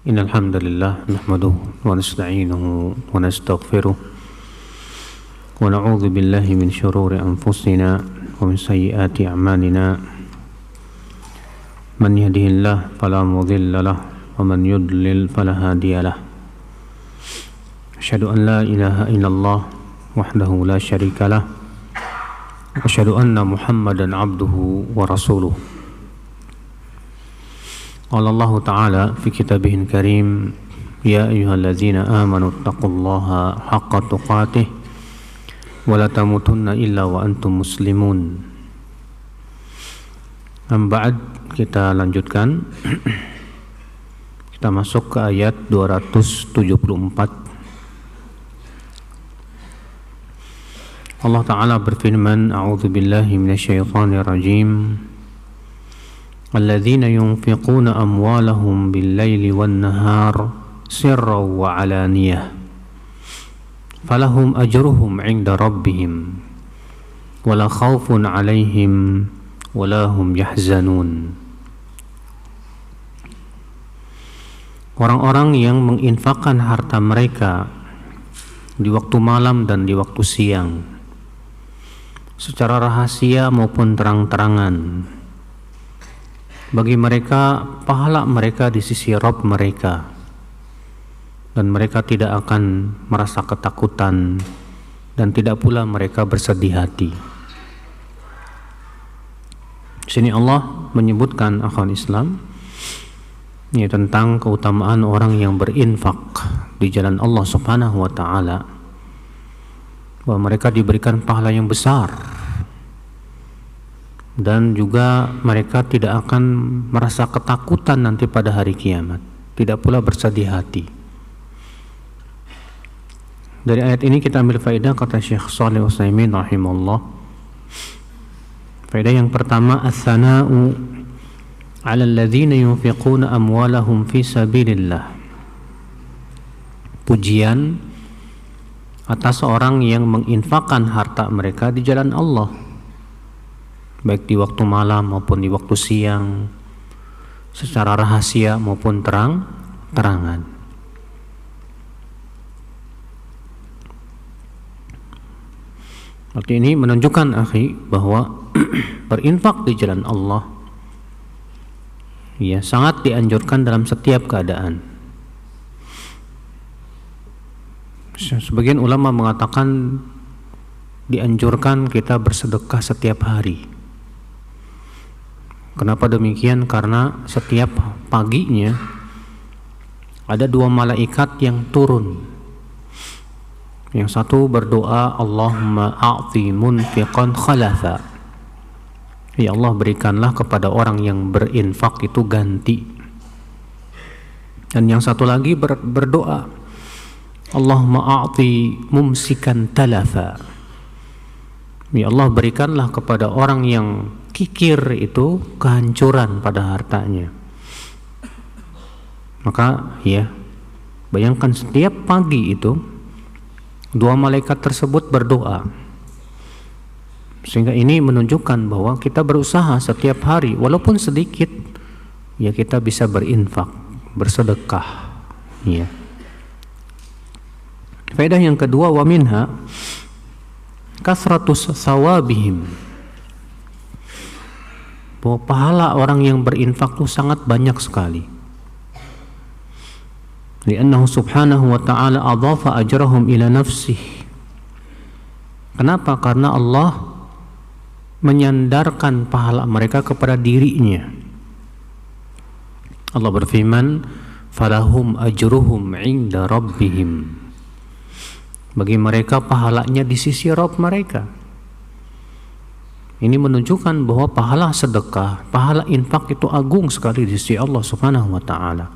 Innal hamdalillah nahmaduhu wa nasta'inuhu wa nastaghfiruh wa na'udzu billahi min shururi anfusina wa min sayyiati a'malina. Man yahdihillahu fala mudilla lahu wa man yudlil fala hadiya lahu. Asyhadu an la ilaha illallah wahdahu la syarika lah wa asyhadu anna Muhammadan abduhu wa rasuluh. Qala Allah Ta'ala fi kitabihil karim, ya ayyuhalladzina amanu taqullaha haqqa tuqatih wa la tamutunna illa wa antum muslimun. Ba'd, kita lanjutkan. Kita masuk ke ayat 274. Allah Ta'ala berfirman, a'udzu billahi minasyaitonir rajim. الذين ينفقون أموالهم بالليل والنهار سرا وعلانية فلهم أجرهم عند ربهم ولا خوف عليهم ولا هم يحزنون. Orang-orang yang menginfakkan harta mereka di waktu malam dan di waktu siang, secara rahasia maupun terang-terangan, bagi mereka pahala mereka di sisi Rabb mereka, dan mereka tidak akan merasa ketakutan dan tidak pula mereka bersedih hati. Di sini Allah menyebutkan akhwan Islam ini tentang keutamaan orang yang berinfak di jalan Allah Subhanahu wa taala, bahwa mereka diberikan pahala yang besar dan juga mereka tidak akan merasa ketakutan nanti pada hari kiamat, tidak pula bersedih hati. Dari ayat ini kita ambil faedah, kata Syekh Shalih Utsaimin rahimahullah. Faedah yang pertama, ats-tsana'u 'ala alladzina yunfiquna amwalahum fi sabilillah. Pujian atas orang yang menginfakkan harta mereka di jalan Allah, baik di waktu malam maupun di waktu siang, secara rahasia maupun terang-terangan. Arti ini menunjukkan akhi bahwa berinfak di jalan Allah ya sangat dianjurkan dalam setiap keadaan. Sebagian ulama mengatakan dianjurkan kita bersedekah setiap hari. Kenapa demikian? Karena setiap paginya ada dua malaikat yang turun. Yang satu berdoa, Allahumma a'ti munfiqan khalafa. Ya Allah, berikanlah kepada orang yang berinfak itu ganti. Dan yang satu lagi berdoa, Allahumma a'ti mumsikan talafa. Ya Allah, berikanlah kepada orang yang kikir itu kehancuran pada hartanya. Maka ya, bayangkan setiap pagi itu dua malaikat tersebut berdoa. Sehingga ini menunjukkan bahwa kita berusaha setiap hari walaupun sedikit, ya kita bisa berinfak, bersedekah. Ya. Faedah yang kedua, wa minha kasratus sawabihim, bahwa pahala orang yang berinfak itu sangat banyak sekali. Li'annahu subhanahu wa ta'ala adhafa ajrahum ila nafsih. Kenapa? Karena Allah menyandarkan pahala mereka kepada dirinya. Allah berfirman, falahum ajruhum 'inda rabbihim. Bagi mereka pahalanya di sisi Rabb mereka. Ini menunjukkan bahwa pahala sedekah, pahala infak itu agung sekali di sisi Allah Subhanahu wa taala.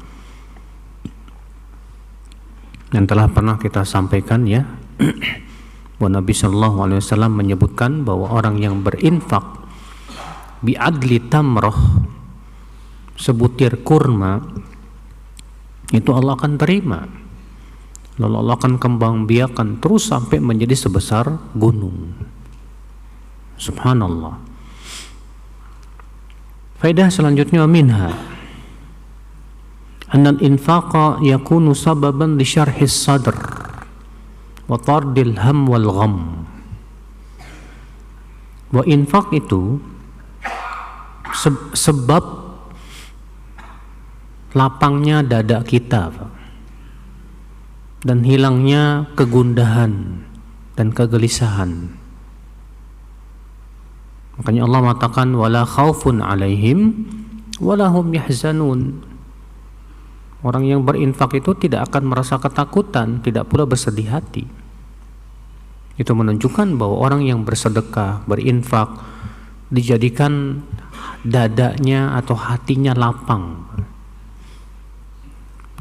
Dan telah pernah kita sampaikan ya, bahwa Nabi sallallahu alaihi wasallam menyebutkan bahwa orang yang berinfak bi'adli tamrah, sebutir kurma, itu Allah akan terima. Lalu Allah akan kembang biakan terus sampai menjadi sebesar gunung. Subhanallah. Faedah selanjutnya, minha Anna al-infaqa yakunu sababan li syarhis sadr wa tardil ham wal gham. Wa infak itu sebab lapangnya dada kita, Pak, dan hilangnya kegundahan dan kegelisahan. Makanya Allah mengatakan wala khaufun alaihim wala hum yahzanun. Orang yang berinfak itu tidak akan merasa ketakutan, tidak pula bersedih hati. Itu menunjukkan bahwa orang yang bersedekah, berinfak, dijadikan dadanya atau hatinya lapang.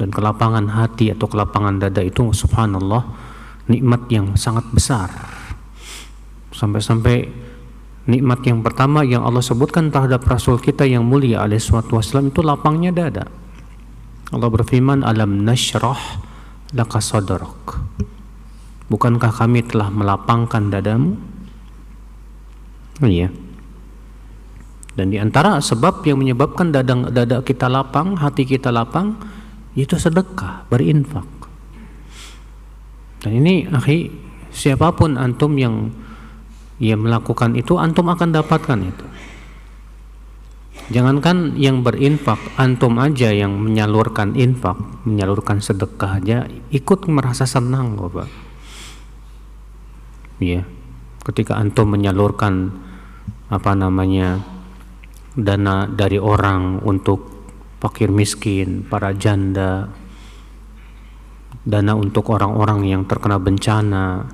Dan kelapangan hati atau kelapangan dada itu subhanallah nikmat yang sangat besar. Sampai-sampai nikmat yang pertama yang Allah sebutkan terhadap Rasul kita yang mulia alaihi wasallam itu lapangnya dada. Allah berfirman, alam nashrah laka sadrak. Bukankah kami telah melapangkan dadamu? Iya. Dan di antara sebab yang menyebabkan dada kita lapang, hati kita lapang, itu sedekah, berinfak. Dan ini akhi, siapapun antum yang melakukan itu, antum akan dapatkan itu. Jangankan yang berinfak, antum aja yang menyalurkan infak, menyalurkan sedekah aja ikut merasa senang kok, Pak. Iya. Ketika antum menyalurkan dana dari orang untuk fakir miskin, para janda, dana untuk orang-orang yang terkena bencana,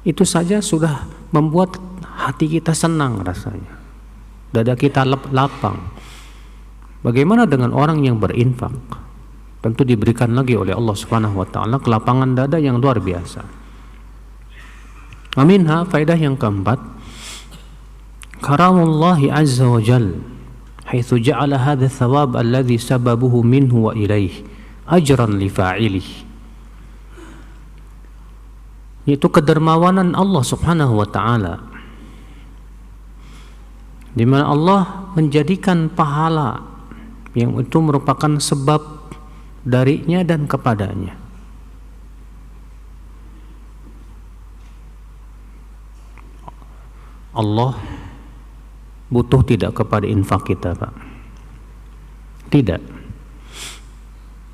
itu saja sudah membuat hati kita senang rasanya, dada kita lapang. Bagaimana dengan orang yang berinfak? Tentu diberikan lagi oleh Allah Subhanahu wa taala kelapangan dada yang luar biasa. Aminha, faedah yang keempat, karamullahi azza wa jal haitsu ja'ala hadha thawab alladhi sababuhu minhu wa ilayhi ajran li fa'ilih. Yaitu kedermawanan Allah Subhanahu wa taala, di mana Allah menjadikan pahala yang itu merupakan sebab darinya dan kepadanya. Allah butuh tidak kepada infak kita, Pak? Tidak.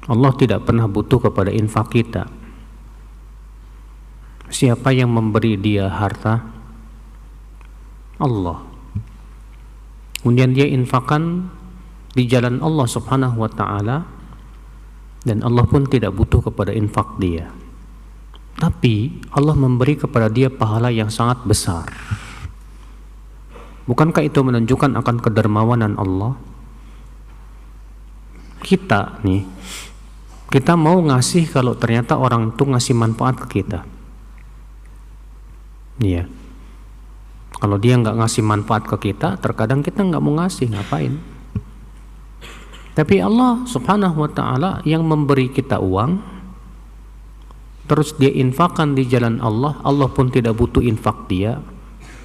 Allah tidak pernah butuh kepada infak kita. Siapa yang memberi dia harta? Allah. Kemudian dia infakkan di jalan Allah Subhanahu wa taala, dan Allah pun tidak butuh kepada infak dia. Tapi Allah memberi kepada dia pahala yang sangat besar. Bukankah itu menunjukkan akan kedermawanan Allah? Kita mau ngasih kalau ternyata orang itu ngasih manfaat ke kita. Iya. Kalau dia nggak ngasih manfaat ke kita, terkadang kita nggak mau ngasih, ngapain? Tapi Allah Subhanahu wa taala yang memberi kita uang, terus dia infakkan di jalan Allah, Allah pun tidak butuh infak dia.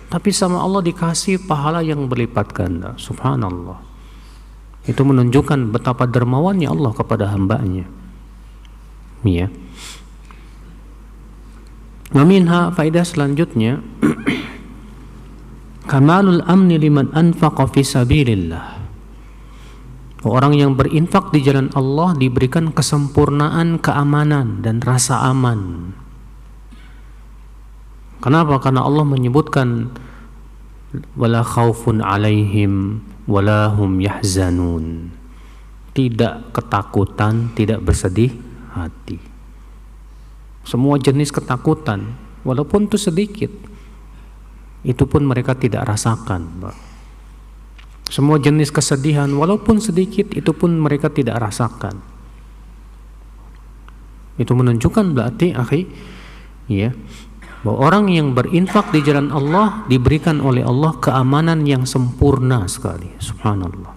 Tapi sama Allah dikasih pahala yang berlipat ganda. Subhanallah. Itu menunjukkan betapa dermawannya Allah kepada hambanya. Ya. Minha, faedah selanjutnya, kamalul amni liman anfaqa fi sabilillah. Orang yang berinfak di jalan Allah diberikan kesempurnaan keamanan dan rasa aman. Kenapa? Karena Allah menyebutkan wala khaufun alaihim wala hum yahzanun. Tidak ketakutan, tidak bersedih hati. Semua jenis ketakutan, walaupun itu sedikit, itu pun mereka tidak rasakan, Pak. Semua jenis kesedihan, walaupun sedikit, itu pun mereka tidak rasakan. Itu menunjukkan berarti, akhi, ya, bahwa orang yang berinfak di jalan Allah diberikan oleh Allah keamanan yang sempurna sekali. Subhanallah.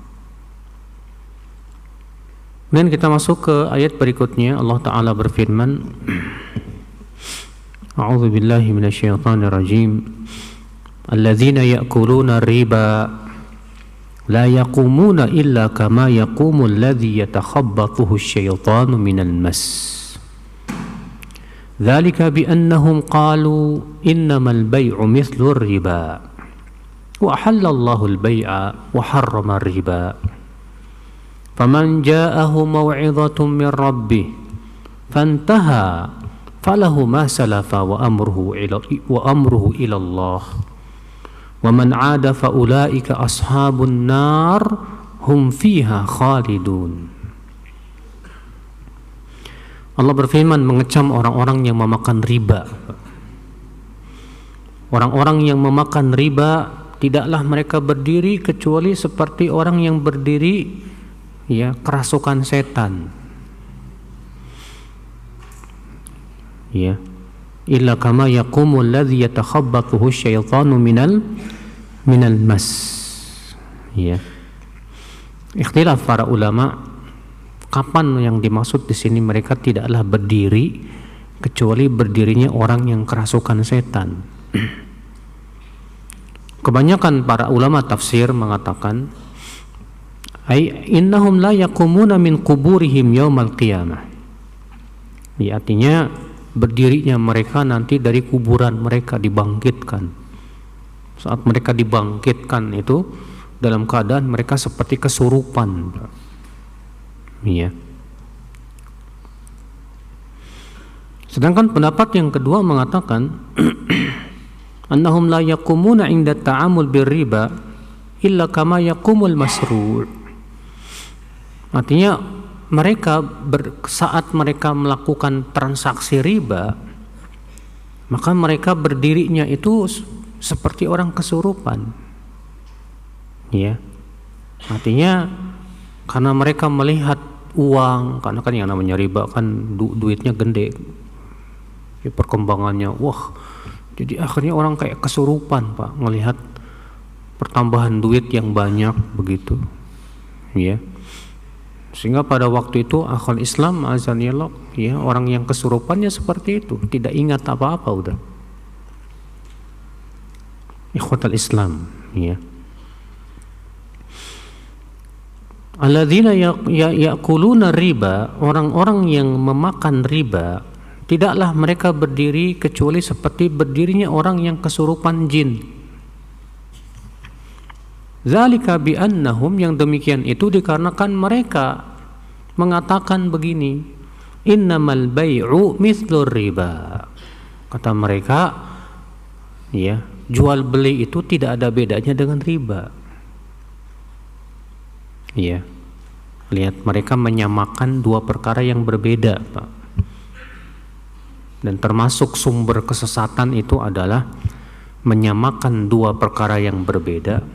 Kemudian kita masuk ke ayat berikutnya. Allah Ta'ala berfirman, A'udzu billahi minasyaitonir rajim. Alladzina ya'kuluna riba la yaqumuna illa kama yaqumul ladzi yatakhabbathuhu asyaitanu minal mas. Dzalika bi annahum qalu innamal bay'u mithlu riba wa halallahu al-bay'a wa harrama riba. Faman ja'ahu maw'izatun min rabbih fantaha falahu ma salafa wa amruhu ila Allah. Wa man 'ada fa ulaika ashabun nar hum fiha khalidun. Allah berfirman mengecam orang-orang yang memakan riba. Orang-orang yang memakan riba tidaklah mereka berdiri kecuali seperti orang yang berdiri ya kerasukan setan. Ya. Illa kama yaqumul ladzi yatakhabbathuhu asyaitanu minal mas. Ya. Ikhtilaf para ulama kapan yang dimaksud di sini mereka tidaklah berdiri kecuali berdirinya orang yang kerasukan setan. Kebanyakan para ulama tafsir mengatakan ay innahum la yaqumuna min quburihim yaumal qiyamah. Ya, artinya berdirinya mereka nanti dari kuburan mereka dibangkitkan. Saat mereka dibangkitkan itu dalam keadaan mereka seperti kesurupan. Ya. Sedangkan pendapat yang kedua mengatakan annahum la yaqumuna 'inda ta'amul birriba illa kama yaqumul masru'. Artinya mereka saat mereka melakukan transaksi riba maka mereka berdirinya itu seperti orang kesurupan. Ya. Artinya karena mereka melihat uang, karena kan yang namanya riba kan duitnya gede, ya, perkembangannya, wah, jadi akhirnya orang kayak kesurupan Pak, melihat pertambahan duit yang banyak begitu, ya, sehingga pada waktu itu akhwal Islam azanillah, ya, orang yang kesurupannya seperti itu, tidak ingat apa-apa udah, ikhwatal Islam, ya. Alladzina ya'kuluna riba, orang-orang yang memakan riba tidaklah mereka berdiri kecuali seperti berdirinya orang yang kesurupan jin. Zalika bi annahum, yang demikian itu dikarenakan mereka mengatakan begini, innamal bay'u mithlu riba. Kata mereka, ya, jual beli itu tidak ada bedanya dengan riba. Ya, lihat mereka menyamakan dua perkara yang berbeda, Pak. Dan termasuk sumber kesesatan itu adalah menyamakan dua perkara yang berbeda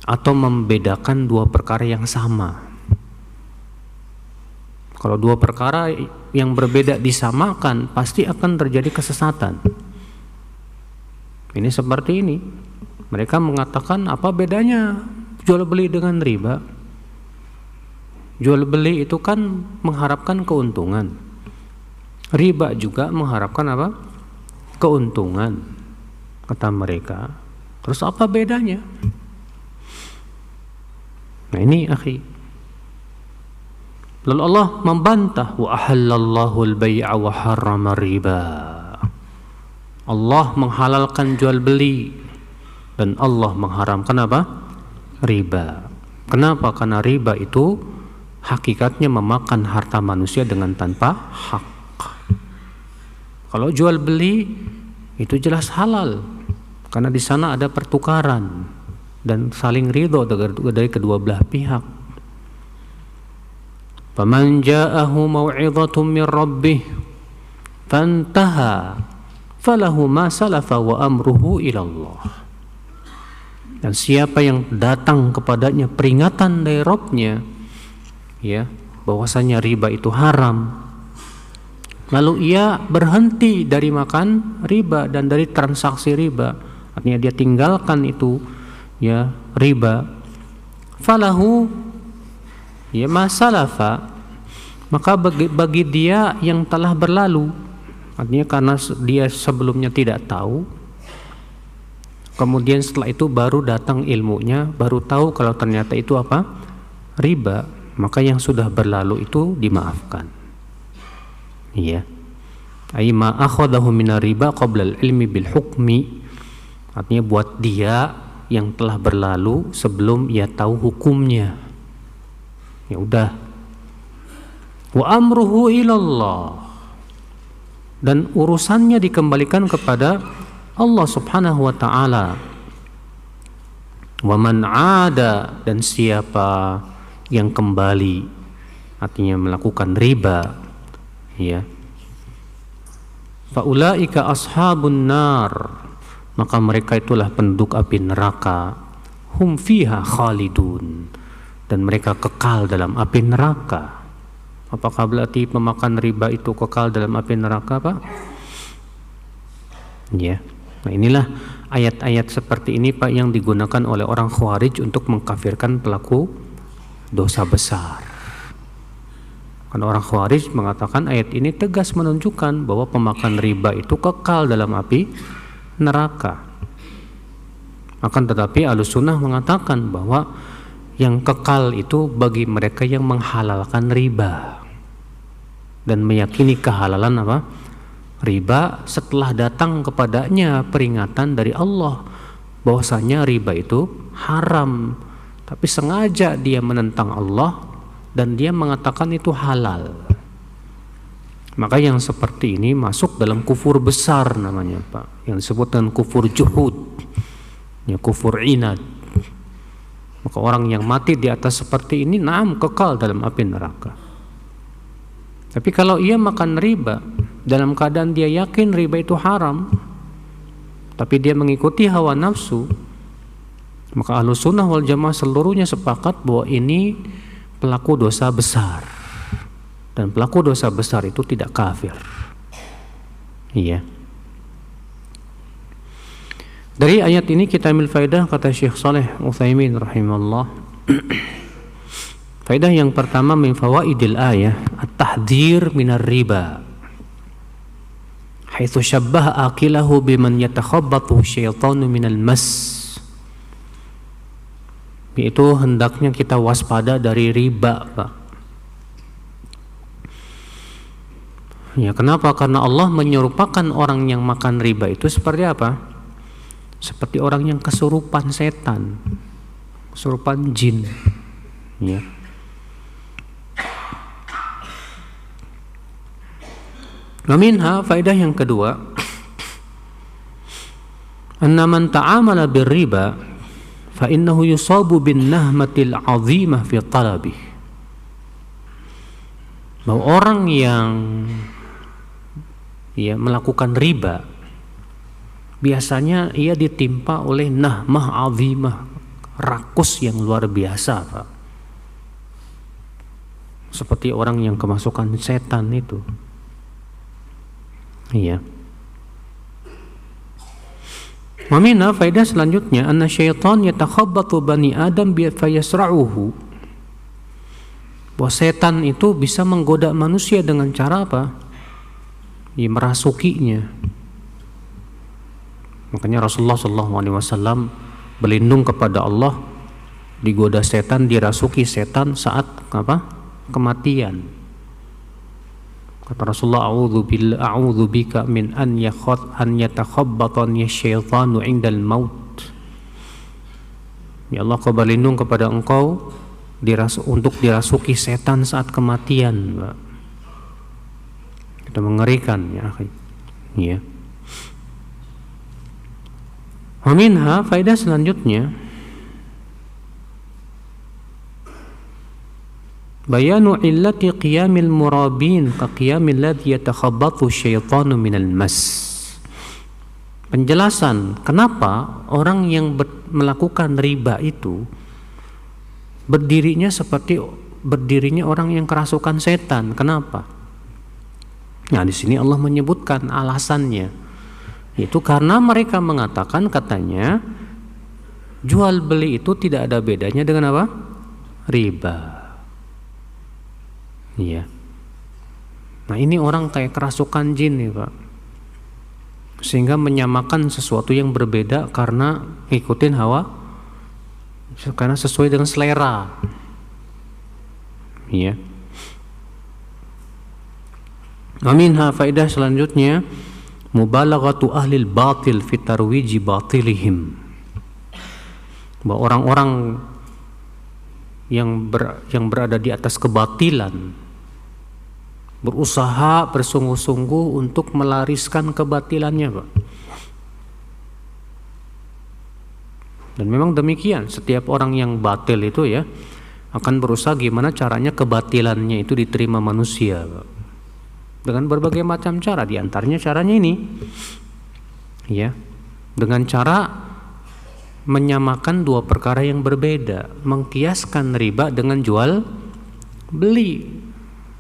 atau membedakan dua perkara yang sama. Kalau dua perkara yang berbeda disamakan, pasti akan terjadi kesesatan. Ini seperti ini. Mereka mengatakan apa bedanya jual beli dengan riba? Jual beli itu kan mengharapkan keuntungan. Riba juga mengharapkan apa? Keuntungan, kata mereka. Terus apa bedanya? Nah ini akhi. Lalu Allah membantah, wa ahallallahu al-bay'a wa harrama riba. Allah menghalalkan jual beli dan Allah mengharamkan apa? Riba. Kenapa? Karena riba itu hakikatnya memakan harta manusia dengan tanpa hak. Kalau jual beli itu jelas halal karena di sana ada pertukaran dan saling ridho dari kedua belah pihak. Faman ja'ahu maw'izatun min rabbih fantaha falahu ma salafa wa amruhu ila Allah. Dan siapa yang datang kepadanya peringatan dari Rabb-nya, ya, bahwasanya riba itu haram, lalu ia berhenti dari makan riba dan dari transaksi riba, artinya dia tinggalkan itu, ya, riba, falahu, ya, masalafa, maka bagi dia yang telah berlalu, artinya karena dia sebelumnya tidak tahu, kemudian setelah itu baru datang ilmunya, baru tahu kalau ternyata itu apa? Riba, maka yang sudah berlalu itu dimaafkan. Iya. Ai ma akhadahu minar riba qabla al-ilmi bil hukmi. Artinya buat dia yang telah berlalu sebelum ia tahu hukumnya. Ya udah. Wa amruhu ilallah. Dan urusannya dikembalikan kepada Allah Subhanahu wa taala. Wa man 'ada, dan siapa yang kembali, artinya melakukan riba, ya. Fa ulaika ashabun nar, maka mereka itulah penduduk api neraka. Hum fiha khalidun, dan mereka kekal dalam api neraka. Apakah berarti pemakan riba itu kekal dalam api neraka, Pak? Ya. Nah, inilah ayat-ayat seperti ini, Pak, yang digunakan oleh orang Khawarij untuk mengkafirkan pelaku dosa besar. Karena orang Khawarij mengatakan ayat ini tegas menunjukkan bahwa pemakan riba itu kekal dalam api neraka. Akan tetapi Ahlussunnah mengatakan bahwa yang kekal itu bagi mereka yang menghalalkan riba dan meyakini kehalalan apa? Riba setelah datang kepadanya peringatan dari Allah bahwasanya riba itu haram, tapi sengaja dia menentang Allah dan dia mengatakan itu halal. Maka yang seperti ini masuk dalam kufur besar namanya, Pak, yang disebut dengan kufur juhud, ya, kufur inad. Maka orang yang mati di atas seperti ini kekal dalam api neraka. Tapi kalau ia makan riba dalam keadaan dia yakin riba itu haram, tapi dia mengikuti hawa nafsu, maka Ahlussunnah wal Jamaah seluruhnya sepakat bahwa ini pelaku dosa besar, dan pelaku dosa besar itu tidak kafir. Iya. Dari ayat ini kita ambil faedah, kata Syekh Shalih Utsaimin rahimahullah. Faedah yang pertama min fawaidil ayah at-tahdhir minar riba. Haitsu syabbaha aqilahu biman yatakhabbathu syaitanu minal mas. Yaitu hendaknya kita waspada dari riba, Pak. Ya, kenapa? Karena Allah menyerupakan orang yang makan riba itu seperti apa? Seperti orang yang kesurupan setan, kesurupan jin. Ya. Minha, faedah yang kedua, anna man ta'amala birriba fa innahu yusabu bin nahmatil 'azimah fi talabih. Bahwa orang yang melakukan riba biasanya ia ditimpa oleh nahmah 'azimah, rakus yang luar biasa, Pak. Seperti orang yang kemasukan setan itu. Iya. Mamina, faedah selanjutnya, anna syaitan yatakhabbatu bani Adam fayasra'uhu. Bahwa setan itu bisa menggoda manusia dengan cara apa? Ya, merasukinya. Makanya Rasulullah SAW berlindung kepada Allah digoda setan, dirasuki setan saat apa? Kematian. Kata Rasulullah, a'udzu bika min an yatakhabbatani syaitanu 'indal maut. Ya Allah, kau berlindung kepada engkau untuk dirasuki setan saat kematian, Pak. Kita mengerikan, ya akhi. Ya. Minha, faedah selanjutnya, bayanu illati qiyamil murabin ka qiyamil ladzi yatakhabbathu syaitanu minal mas. Penjelasan kenapa orang yang melakukan riba itu berdirinya seperti berdirinya orang yang kerasukan setan. Kenapa? Nah, di sini Allah menyebutkan alasannya. Itu karena mereka mengatakan, katanya jual beli itu tidak ada bedanya dengan apa? Riba. Iya. Nah, ini orang kayak kerasukan jin nih, Pak. sehingga menyamakan sesuatu yang berbeda karena ngikutin hawa, karena sesuai dengan selera. Ya. Minha faedah selanjutnya mubalaghatu ahlil batil fi tarwiji batilihim. Bahwa orang-orang yang berada di atas kebatilan berusaha bersungguh-sungguh untuk melariskan kebatilannya, Pak. Dan memang demikian, setiap orang yang batil itu ya akan berusaha gimana caranya kebatilannya itu diterima manusia, Pak. Dengan berbagai macam cara, di antaranya caranya ini. Ya. Dengan cara menyamakan dua perkara yang berbeda, mengkiaskan riba dengan jual beli.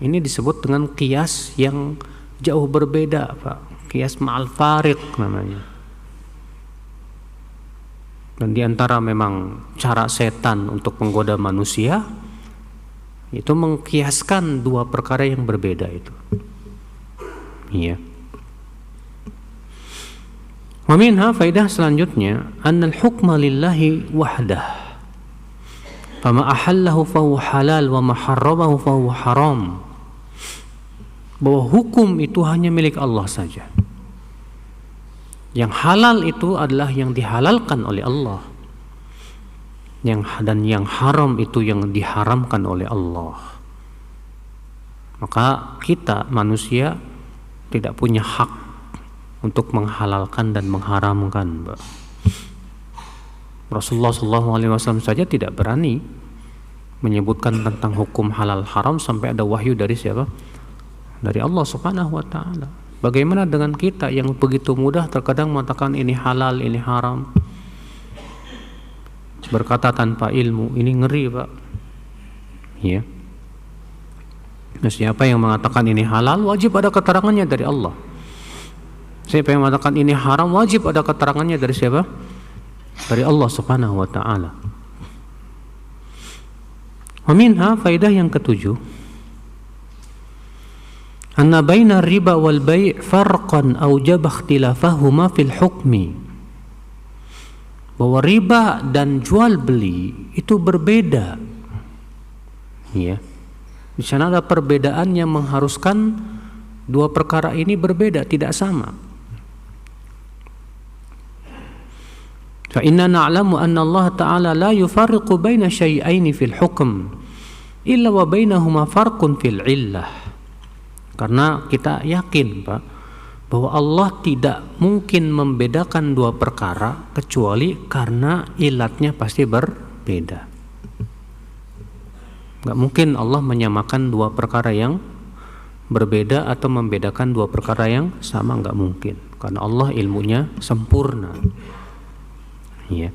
Ini disebut dengan qiyas yang jauh berbeda, Pak. Qiyas ma'al fariq namanya. Dan diantara memang cara setan untuk menggoda manusia itu mengkiaskan dua perkara yang berbeda itu. Iya. Wa minha faidah selanjutnya annal hukma lillahi wahdah. Fama ahallahu fahuwa halal wa ma harramahu fahuwa haram. Bahwa hukum itu hanya milik Allah saja. Yang halal itu adalah yang dihalalkan oleh Allah. Dan yang haram itu yang diharamkan oleh Allah. Maka kita manusia tidak punya hak untuk menghalalkan dan mengharamkan, Mbak. Rasulullah SAW saja tidak berani menyebutkan tentang hukum halal haram sampai ada wahyu dari siapa? Dari Allah Subhanahu wa taala. Bagaimana dengan kita yang begitu mudah terkadang mengatakan ini halal, ini haram? Berkata tanpa ilmu, ini ngeri, Pak. Ya. Nah, siapa yang mengatakan ini halal wajib ada keterangannya dari Allah. Siapa yang mengatakan ini haram wajib ada keterangannya dari siapa? Dari Allah Subhanahu wa taala. Wa minha faidah yang ketujuh, anna baina riba wal bai' farqan aujaba ikhtilafahuma fil hukmi. Bahwa riba dan jual beli itu berbeda. Ya. Di sana ada perbedaan yang mengharuskan dua perkara ini berbeda, tidak sama. Fa inna na'lamu anna Allah Ta'ala la yufarriqu baina syai'aini fil hukm illa wa bainahuma farqun fil illah. Karena kita yakin, Pak, bahwa Allah tidak mungkin membedakan dua perkara kecuali karena ilatnya pasti berbeda. Gak mungkin Allah menyamakan dua perkara yang berbeda atau membedakan dua perkara yang sama, gak mungkin. Karena Allah ilmunya sempurna. Ya.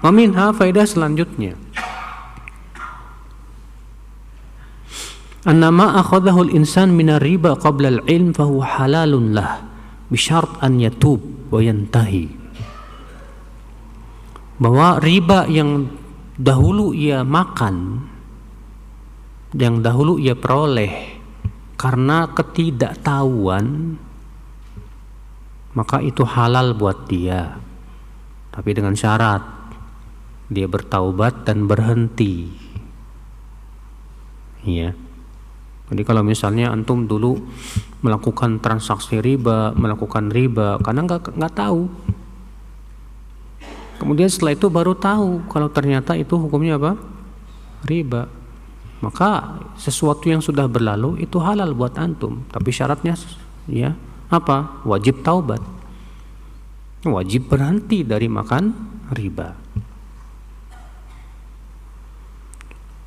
Wa minha faedah selanjutnya, anna ma akhadahu al-insan min ar-riba qabla al-ilm fa huwa halalun lah bi syart an yatub wa yantahi. Bahwa riba yang dahulu ia makan, yang dahulu ia peroleh karena ketidaktahuan, maka itu halal buat dia, tapi dengan syarat dia bertaubat dan berhenti. Ya. Jadi kalau misalnya antum dulu melakukan transaksi riba, melakukan riba karena nggak tahu, kemudian setelah itu baru tahu kalau ternyata itu hukumnya apa? Riba. Maka sesuatu yang sudah berlalu itu halal buat antum, tapi syaratnya ya apa? Wajib taubat, wajib berhenti dari makan riba.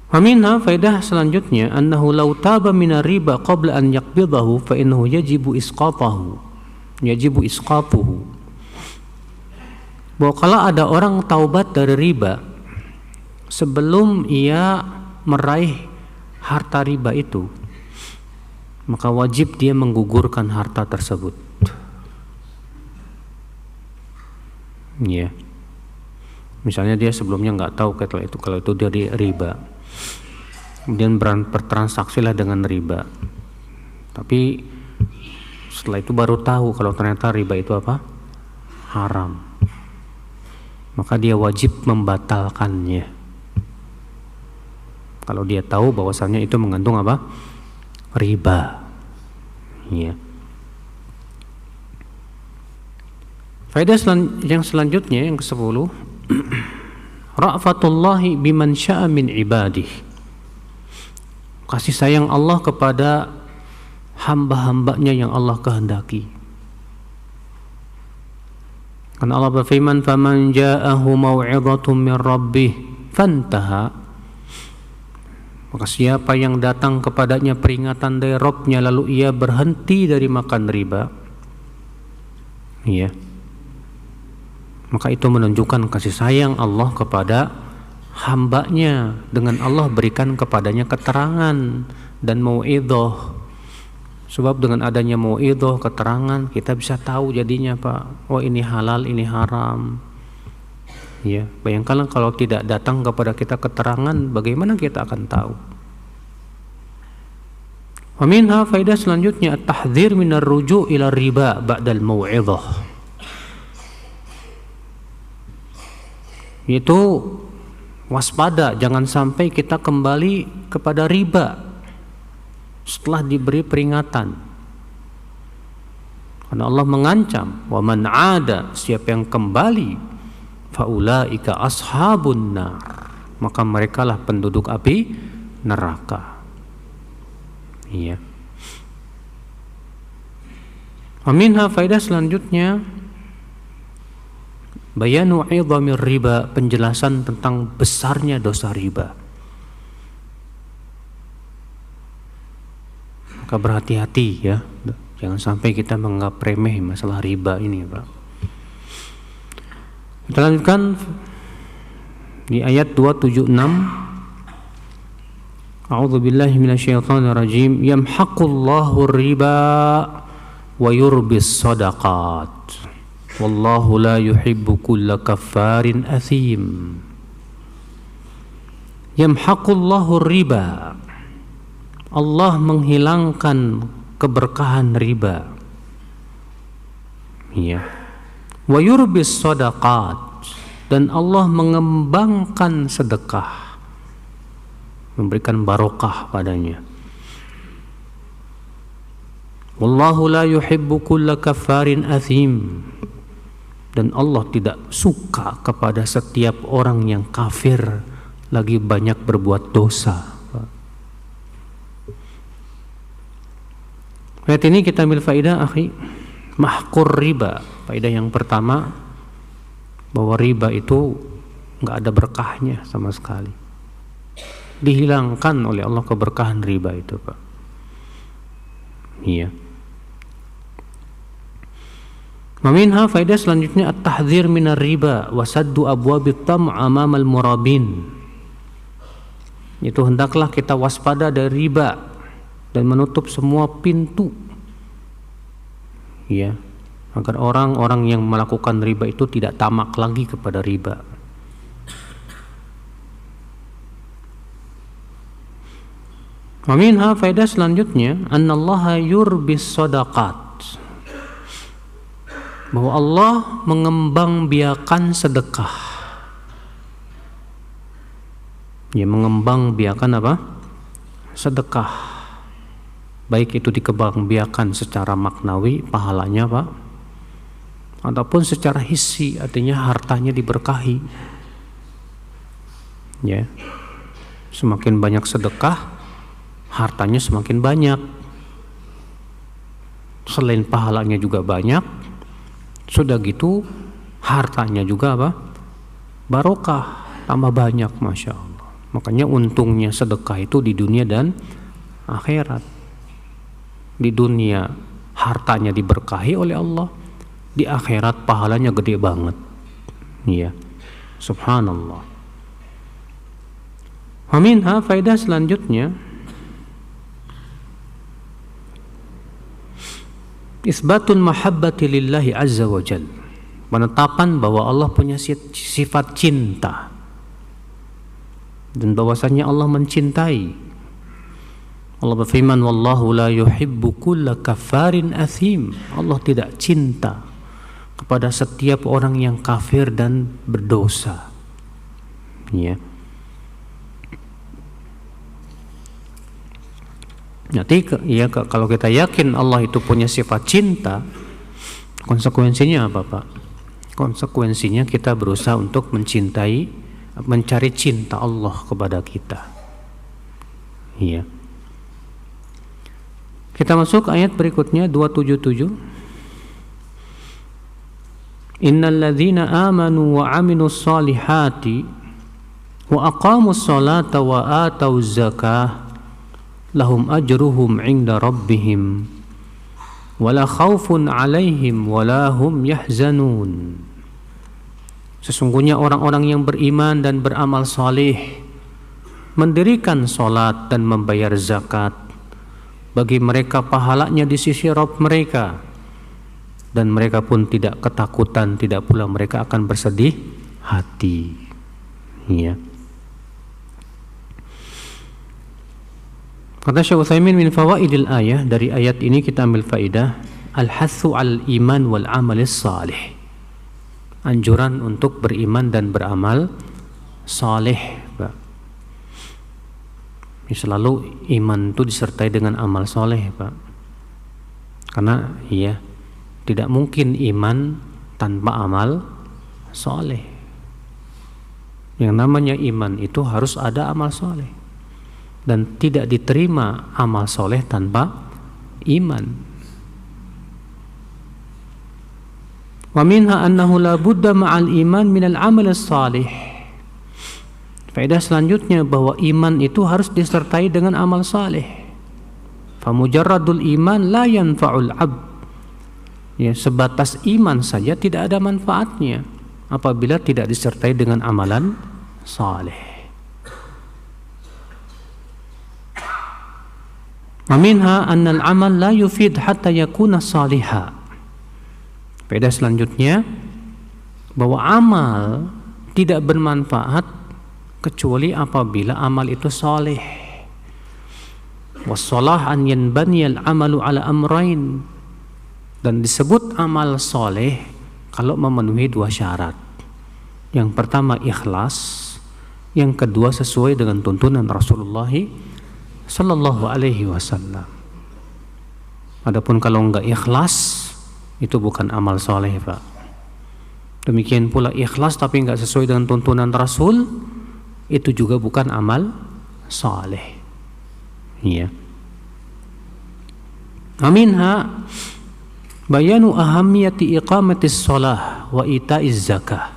Faminha faidah selanjutnya annahu law taba minar riba qabla an yaqbidahu fa innahu yajibu isqatahu. Bahwa kalau ada orang taubat dari riba sebelum ia meraih harta riba itu, maka wajib dia menggugurkan harta tersebut. Ya. Misalnya dia sebelumnya nggak tahu kalau itu dari riba, kemudian bertransaksilah dengan riba, tapi Setelah itu baru tahu kalau ternyata riba itu apa? Haram. Maka dia wajib membatalkannya. Kalau dia tahu bahwasannya itu mengandung apa? Riba. Ya. Faedah yang selanjutnya yang ke-10, ra'fatullahi biman sya'a min ibadih. Kasih sayang Allah kepada hamba-hambanya yang Allah kehendaki. Karena Allah berfirman, "Faman ja'ahu mau'izatun min rabbih fantaha." Maka siapa yang datang kepadanya peringatan dari Rabb-nya lalu ia berhenti dari makan riba, ya, maka itu menunjukkan kasih sayang Allah kepada hambanya dengan Allah berikan kepadanya keterangan dan mau'izah. Sebab dengan adanya mau'izah, keterangan, kita bisa tahu jadinya Pak, oh ini halal, ini haram. Ya, bayangkanlah kalau tidak datang kepada kita keterangan, bagaimana kita akan tahu? Wa minha, faedah selanjutnya, at-tahdhir minar ruju' ila riba ba'dal mau'izah. Yaitu waspada, jangan sampai kita kembali kepada riba setelah diberi peringatan. Karena Allah mengancam, wa man 'ada, siapa yang kembali, faulaika ashabun nar, maka merekalah penduduk api neraka. Iya. Minha, faedah selanjutnya, bayanu 'idhamir riba, penjelasan tentang besarnya dosa riba. Maka berhati-hati ya, jangan sampai kita menganggap remeh masalah riba ini, Pak. Kita lanjutkan di ayat 276. A'udzubillahi minasyaitonirrajim. Yamhaqullahu riba wa yurbis shadaqat. Wallahu la yuhibbu kulla kaffarin athim. Yamhaqullahu riba. Allah menghilangkan keberkahan riba. Ya. Wa yurbis shadaqat, dan Allah mengembangkan sedekah, memberikan barokah padanya. Wallahu la yuhibbu kulla kaffarin athim, dan Allah tidak suka kepada setiap orang yang kafir lagi banyak berbuat dosa. Ayat ini kita ambil faedah, akhi, mahqur riba. Faedah yang pertama, bahwa riba itu nggak ada berkahnya sama sekali. Dihilangkan oleh Allah keberkahan riba itu, Pak. Iya. Maminha, faedah selanjutnya, at-tahdhir minar riba wa saddu abwabit tam' amamal murabin. Itu hendaklah kita waspada dari riba dan menutup semua pintu, ya, agar orang-orang yang melakukan riba itu tidak tamak lagi kepada riba. Minha, faedah selanjutnya, annallaha yurbis shadaqat, bahwa Allah mengembangbiakan sedekah. Ya, mengembangbiakan apa? Sedekah. Baik itu dikembangbiakan secara maknawi, pahalanya Pak, ataupun secara hissi, artinya hartanya diberkahi. Ya, semakin banyak sedekah, hartanya semakin banyak. Selain pahalanya juga banyak, sudah gitu hartanya juga apa? Barokah, tambah banyak, masya Allah. Makanya untungnya sedekah itu di dunia dan akhirat. Di dunia hartanya diberkahi oleh Allah, di akhirat pahalanya gede banget. Iya, subhanallah. Minha, faedah selanjutnya, isbatun mahabbati lillahi azza wa jal, penetapan bahwa Allah punya sifat cinta dan bahwasanya Allah mencintai. Allah berfirman, wallahu la yuhibbu kulla kafarin athim. Allah tidak cinta kepada setiap orang yang kafir dan berdosa. Ya. Nanti ya, kalau kita yakin Allah itu punya sifat cinta, konsekuensinya apa, Pak? Konsekuensinya kita berusaha untuk mencintai, mencari cinta Allah kepada kita. Iya. Kita masuk ayat berikutnya 277. Innal ladzina amanu wa 'amilus solihati wa aqamus sholata wa atauz zakah lahum ajruhum 'inda rabbihim wala khaufun 'alaihim wala hum yahzanun. Sesungguhnya orang-orang yang beriman dan beramal saleh, mendirikan salat dan membayar zakat, bagi mereka pahalanya di sisi Rabb mereka, dan mereka pun tidak ketakutan, tidak pula mereka akan bersedih hati. Ya. Kata Syekh Utsaimin, min fawaidil ayah, dari ayat ini kita ambil faidah al-hathu al-iman wal amalis salih. Anjuran untuk beriman dan beramal saleh, Pak. Selalu iman itu disertai dengan amal soleh, Pak. Karena ya, tidak mungkin iman tanpa amal soleh. Yang namanya iman itu harus ada amal soleh, dan tidak diterima amal soleh tanpa iman. Wa minha annahu la budda ma'al iman minal amal salih. Faedah selanjutnya bahwa iman itu harus disertai dengan amal saleh. Famujarradul iman la yanfa'ul 'abd. Ya, sebatas iman saja tidak ada manfaatnya apabila tidak disertai dengan amalan saleh. Wa minha annal amal la yufid hatta yakuna salihah. Faedah selanjutnya bahwa amal tidak bermanfaat kecuali apabila amal itu saleh. Wassalah an yanbaniyal amalu ala amrain. Dan disebut amal saleh kalau memenuhi dua syarat. Yang pertama ikhlas, yang kedua sesuai dengan tuntunan Rasulullah sallallahu alaihi wasallam. Adapun kalau enggak ikhlas, itu bukan amal saleh, Pak. Demikian pula ikhlas tapi enggak sesuai dengan tuntunan Rasul, itu juga bukan amal saleh. Iya. Aminha bayanu ahamiyati iqamatis shalah wa ita'iz zakah.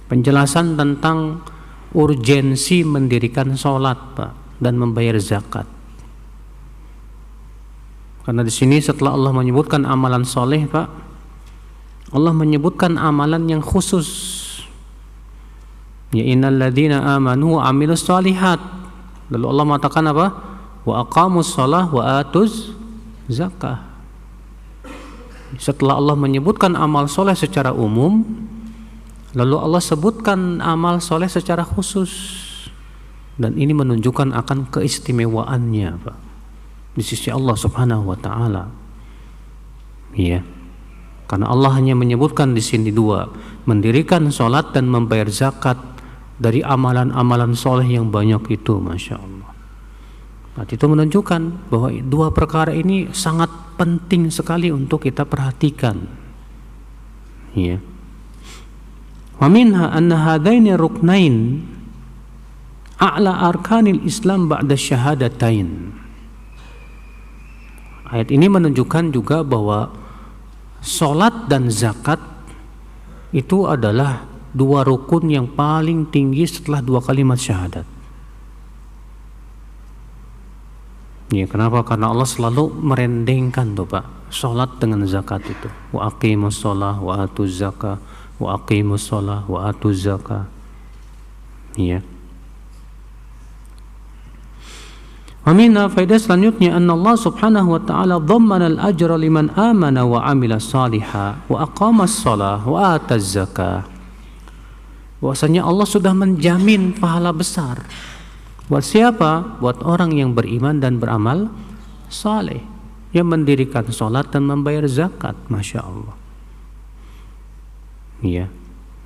Penjelasan tentang urgensi mendirikan salat, Pak, dan membayar zakat. Karena di sini setelah Allah menyebutkan amalan saleh, Pak, Allah menyebutkan amalan yang khusus. Ya innal ladzina amanu wa 'amilus shalihat. Lalu Allah mengatakan apa? Wa aqamus shalah wa atuz zakah. Setelah Allah menyebutkan amal soleh secara umum, lalu Allah sebutkan amal soleh secara khusus. Dan ini menunjukkan akan keistimewaannya, Pak, di sisi Allah Subhanahu wa taala. Iya. Karena Allah hanya menyebutkan di sini dua, mendirikan salat dan membayar zakat, dari amalan-amalan soleh yang banyak itu, Masya Allah. Nah, itu menunjukkan bahwa dua perkara ini sangat penting sekali untuk kita perhatikan. Ya. Wa minha anna hadaini ruknain a'la arkanil Islam ba'da syahadatain. Ayat ini menunjukkan juga bahwa salat dan zakat itu adalah dua rukun yang paling tinggi setelah dua kalimat syahadat. Ya, kenapa? Karena Allah selalu merendengkan tuh, Pak, salat dengan zakat itu. Wa aqimus shalah wa atuz zakah, wa aqimus shalah wa atuz zakah. Ya. Wa minna faidah selanjutnya anna Allah Subhanahu wa taala dhammana al-ajra liman amana wa amila salihah wa aqamas shalah wa ataz zakah. Bahwasanya Allah sudah menjamin pahala besar Buat siapa? Buat orang yang beriman dan beramal saleh, yang mendirikan sholat dan membayar zakat. Masya Allah. Ya,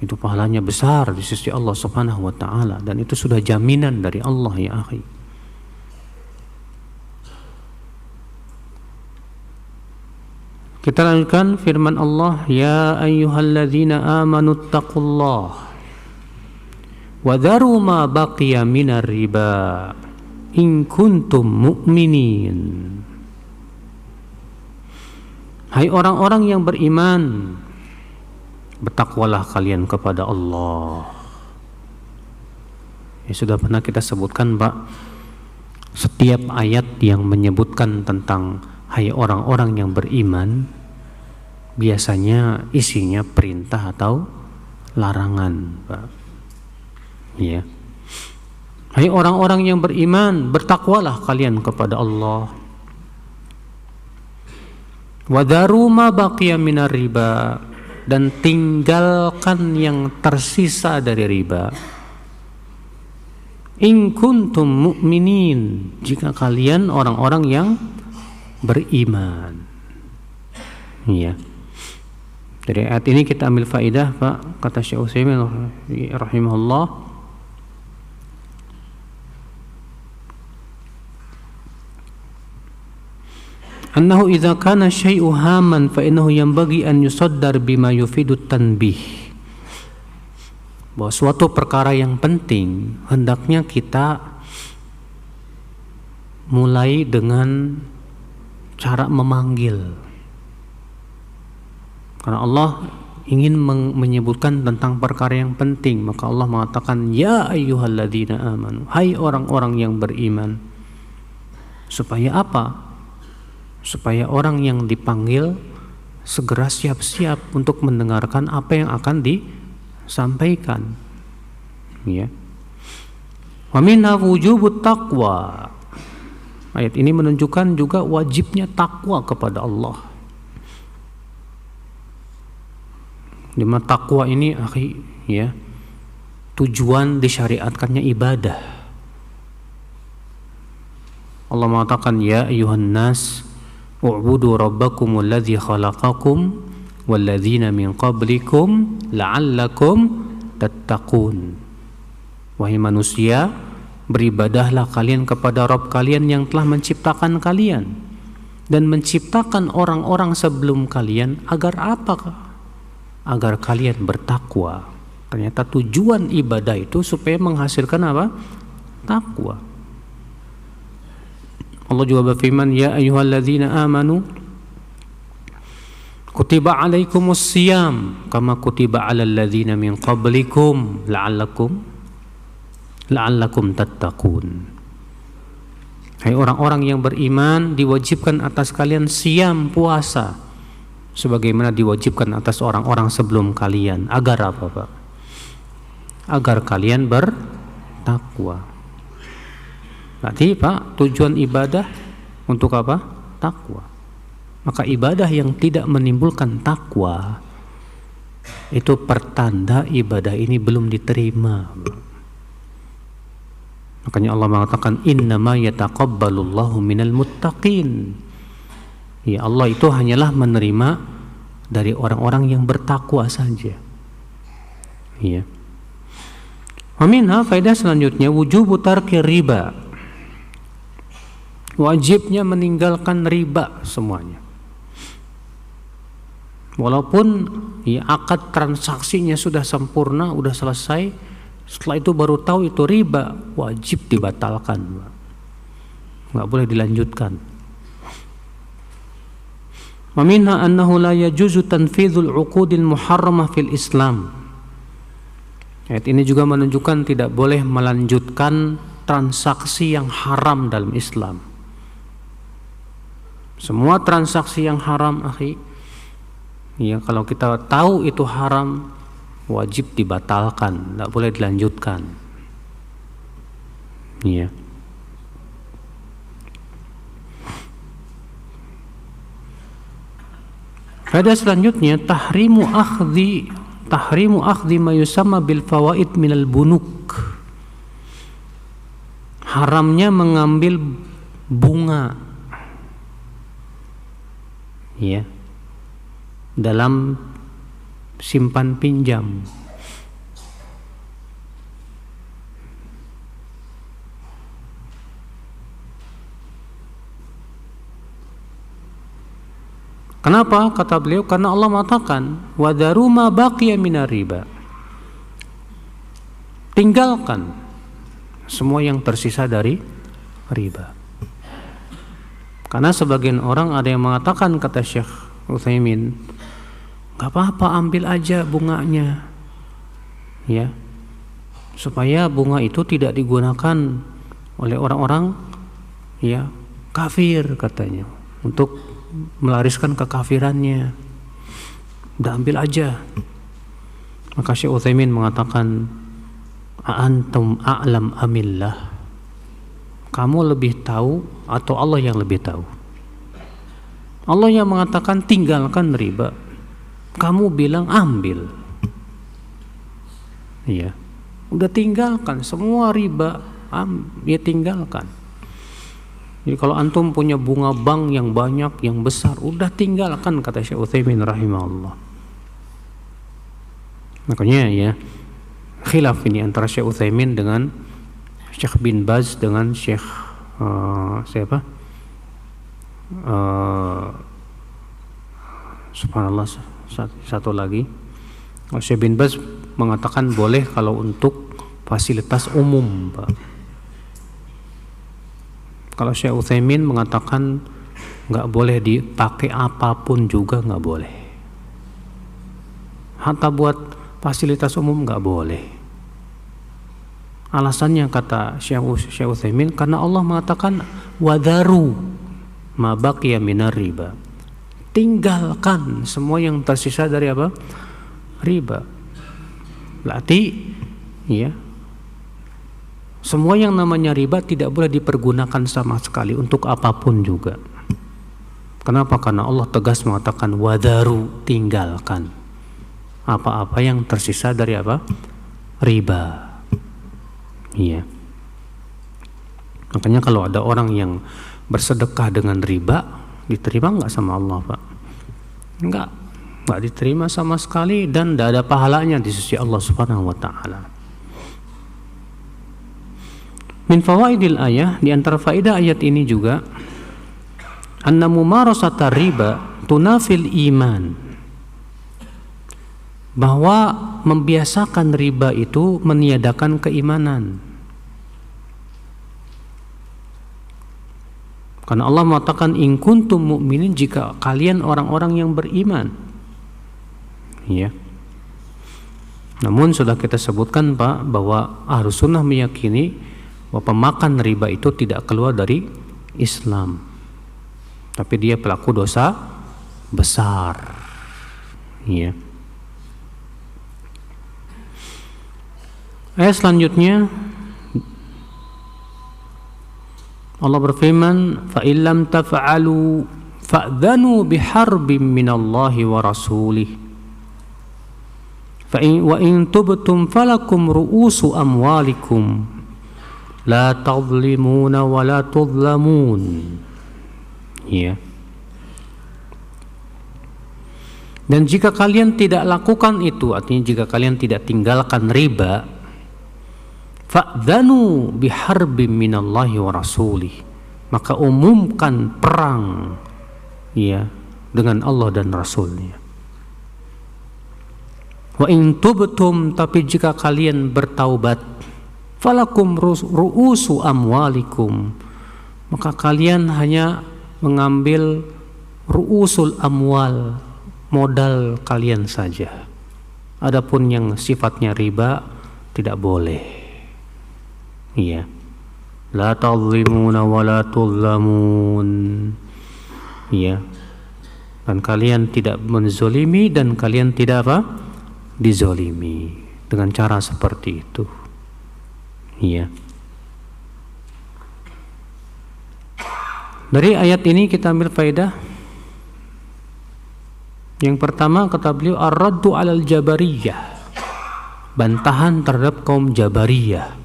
itu pahalanya besar di sisi Allah Subhanahu wa taala, dan itu sudah jaminan dari Allah ya akhi. Kita lanjutkan firman Allah, ya ayyuhalladzina amanu taqullaha wa dharu ma baqiya minar riba in kuntum mu'minin. Hai orang-orang yang beriman, bertakwalah kalian kepada Allah. Ya, sudah pernah kita sebutkan, Pak, setiap ayat yang menyebutkan tentang hai orang-orang yang beriman biasanya isinya perintah atau larangan, Pak. Ya. Hai orang-orang yang beriman, bertakwalah kalian kepada Allah. Wadharu ma baqiya minar riba, dan tinggalkan yang tersisa dari riba. In kuntum mu'minin, jika kalian orang-orang yang beriman. Ya. Dari ayat ini kita ambil faidah, Pak, kata Syekh Utsaimin rahimahullah, annahu idza kana syai'u haman fa innahu yanbaghi an yusaddar bima yufidu tanbih. Bahwa suatu perkara yang penting hendaknya kita mulai dengan cara memanggil. Karena Allah ingin menyebutkan tentang perkara yang penting, maka Allah mengatakan ya ayyuhalladzina amanu, hai orang-orang yang beriman. Supaya apa? Supaya orang yang dipanggil segera siap-siap untuk mendengarkan apa yang akan disampaikan. Ya. Wa minna wujubut taqwa. Ayat ini menunjukkan juga wajibnya takwa kepada Allah. Dimana takwa ini, akhi, ya, tujuan disyariatkannya ibadah. Allah mengatakan ya ayyuhan nas u'budu rabbakumul ladzi khalaqakum walladzina min qablikum la'allakum tattaqun. Wahai manusia, beribadahlah kalian kepada Rabb kalian yang telah menciptakan kalian dan menciptakan orang-orang sebelum kalian, agar apa? Agar kalian bertakwa. Ternyata tujuan ibadah itu supaya menghasilkan apa? Takwa. Allah juga berfirman ya ayyuhalladzina amanu kutiba alaikumus siyam kama kutiba alal ladzina min qablikum la'allakum tattaqun. Hai orang-orang yang beriman, diwajibkan atas kalian siyam, puasa, sebagaimana diwajibkan atas orang-orang sebelum kalian. Agar apa, Pak? Agar kalian bertakwa. Berarti, Pak, tujuan ibadah untuk apa? Takwa. Maka ibadah yang tidak menimbulkan takwa itu pertanda ibadah ini belum diterima. Makanya Allah mengatakan innama yataqabbalullahu minal muttaqin. Ya, Allah itu hanyalah menerima dari orang-orang yang bertakwa saja. Ya. Wa minha, faedah selanjutnya, wujubu tarki riba. Wajibnya meninggalkan riba semuanya. Walaupun ya, akad transaksinya sudah sempurna, sudah selesai, setelah itu baru tahu itu riba, wajib dibatalkan. Nggak boleh dilanjutkan. Wa minha annahu la yajuzu tanfidhul 'uqudil muharramah fil Islam. Ayat ini juga menunjukkan tidak boleh melanjutkan transaksi yang haram dalam Islam. Semua transaksi yang haram, akhi, ya, kalau kita tahu itu haram, wajib dibatalkan, tidak boleh dilanjutkan. Ya. Faedah selanjutnya, tahrimu akhdhi ma yusamma bil fawaid minal bunuk. haramnya mengambil bunga, ya, dalam simpan pinjam. Kenapa? Kata beliau, karena Allah mengatakan wadaru ma baqiya minar riba. Tinggalkan semua yang tersisa dari riba. Karena sebagian orang ada yang mengatakan, kata Syekh Utsaimin, gak apa-apa, ambil aja bunganya, ya, supaya bunga itu tidak digunakan oleh orang-orang, ya, kafir, katanya, untuk melariskan kekafirannya. Udah ambil aja. Maka Syekh Utsaimin mengatakan, antum a'lam amillah, kamu lebih tahu atau Allah yang lebih tahu? Allah yang mengatakan tinggalkan riba, kamu bilang ambil. Iya, udah tinggalkan semua riba, ya tinggalkan. Jadi kalau antum punya bunga bank yang banyak, yang besar, udah tinggalkan, kata Syekh Utsaimin rahimahullah. Makanya ya, khilaf ini antara Syekh Utsaimin dengan Syekh bin Baz dengan Syekh siapa? Subhanallah, satu lagi. Syekh bin Baz mengatakan boleh kalau untuk fasilitas umum, Pak. Kalau Syekh Utsaimin mengatakan nggak boleh dipakai apapun juga nggak boleh. Hatta buat fasilitas umum nggak boleh. Alasannya, kata Syekh Utsaimin, karena Allah mengatakan wadaru ma baqiya minar riba. Tinggalkan semua yang tersisa dari apa? Riba. Berarti ya, semua yang namanya riba tidak boleh dipergunakan sama sekali untuk apapun juga. Kenapa? Karena Allah tegas mengatakan wadaru, tinggalkan apa-apa yang tersisa dari apa? Riba. Iya. Makanya kalau ada orang yang bersedekah dengan riba, diterima nggak sama Allah, Pak? Nggak diterima sama sekali, dan tidak ada pahalanya di sisi Allah Subhanahu wa Ta'ala. Min fawaidil ayah, di antara faedah ayat ini juga, anna mumarasata riba tunafil iman, bahwa membiasakan riba itu meniadakan keimanan. Karena Allah mengatakan in kuntum mu'minin, jika kalian orang-orang yang beriman, ya. Namun sudah kita sebutkan, Pak, bahwa Ahlus Sunnah meyakini bahwa pemakan riba itu tidak keluar dari Islam, tapi dia pelaku dosa besar, ya. Ayat selanjutnya Allah berfirman, fa illam taf'alu fa'dhanu biharbin minallahi wa rasulih wa in tubtum falakum ru'usu amwalikum la tadlimuna wa la tudlamun. Ya. Dan jika kalian tidak lakukan itu, artinya jika kalian tidak tinggalkan riba, fa'dhanu biharbin minallahi wa rasulih, maka umumkan perang, ya, dengan Allah dan Rasulnya. Wa in tubtum, tapi jika kalian bertaubat, falakum ru'usu amwalikum, maka kalian hanya mengambil ru'usul amwal, modal kalian saja. Adapun yang sifatnya riba tidak boleh. Iya. La tadlimuna wa la tudlamun. Iya. Dan kalian tidak menzolimi dan kalian tidak apa? Dizolimi dengan cara seperti itu. Iya. Dari ayat ini kita ambil faedah. Yang pertama, kata beliau, ar-raddu 'alal jabariyah, bantahan terhadap kaum Jabariyah.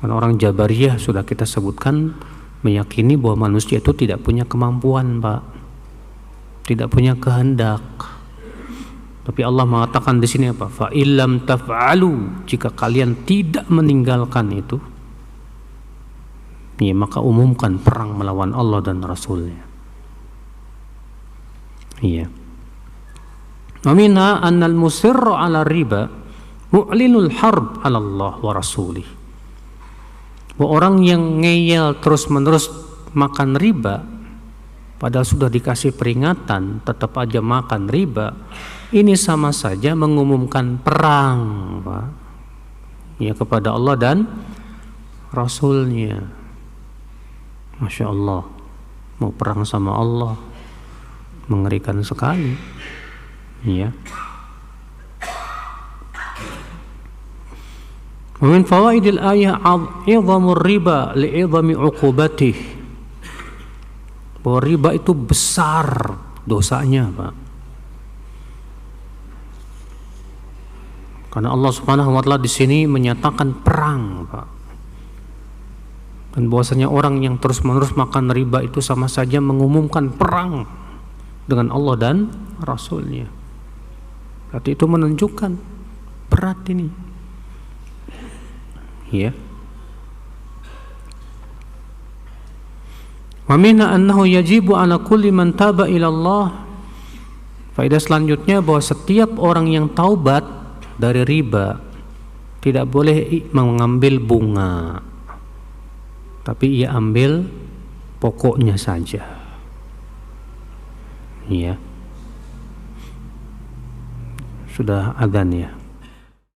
Karena orang Jabariyah sudah kita sebutkan meyakini bahwa manusia itu tidak punya kemampuan, Pak. Tidak punya kehendak. Tapi Allah mengatakan di sini apa? Fa illam taf'alu, jika kalian tidak meninggalkan itu, ya, maka umumkan perang melawan Allah dan Rasulnya. Iya. Wa minha annal musirra 'ala riba mu'linul harb 'ala Allah wa rasulih. Orang yang ngeyel terus-menerus makan riba, padahal sudah dikasih peringatan tetap aja makan riba, ini sama saja mengumumkan perang, Pak, ya, kepada Allah dan Rasulnya. Masya Allah, mau perang sama Allah, mengerikan sekali, ya. Min fawaidil ayah 'idhamur riba li'idhami 'uqubatih. Bahwa riba itu besar dosanya, Pak. Karena Allah Subhanahu wa taala di sini menyatakan perang, Pak. Dan bahwasanya orang yang terus-menerus makan riba itu sama saja mengumumkan perang dengan Allah dan Rasulnya. Berarti itu menunjukkan berat ini. Ya. Wa minna annahu yajibu ala kulli man taba ila Allah. Faedah selanjutnya bahwa setiap orang yang taubat dari riba tidak boleh mengambil bunga, tapi ia ambil pokoknya saja. Ya. Sudah adzan ya.